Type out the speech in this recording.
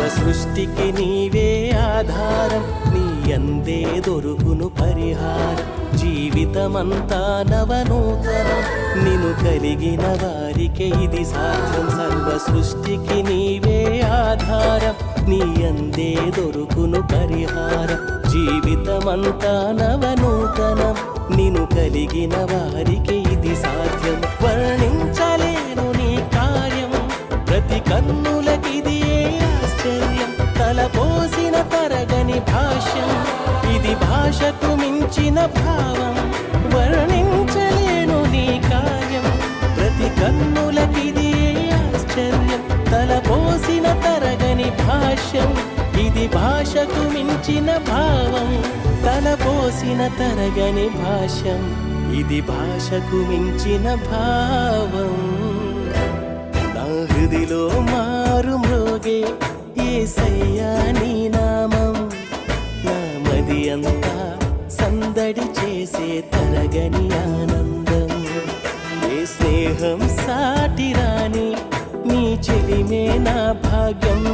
సృష్టికి నీవే ఆధారం, నీ అందే దొరుకును పరిహారం. జీవితమంతా నవనూతనం, నిన్ను కలిగిన వారికే ఇది సాధ్యం. సర్వ సృష్టికి నీవే ఆధారం, నీ అందే దొరుకును పరిహారం. జీవితమంతా నవనూతనం, నిన్ను కలిగిన వారికి ఇది సాధ్యం. వర్ణించలేను నీ కార్యం, ప్రతి కన్నులకిది ఆశ్చర్యం. తలపోసిన తరగని భాష్యం, ఇది భాషకు మించిన భావం. వర్ణించలేను నీ కార్యం, ప్రతి కన్నులకిది ఆశ్చర్యం. తలపోసిన తరగని భాష్యం, ఇది భాషకు మించిన భావం. తలపోసిన తరగని భాష్యం, ఇది భాషకు మించిన భావం. నా హృదిలో మారు మ్రోగే యేసయ్యా నీ నామం, నా మది అంతా సందడి చేసే తరగని ఆనందం. ఏ స్నేహం సాటిరాని నీ చెలిమే నా భాగ్యం.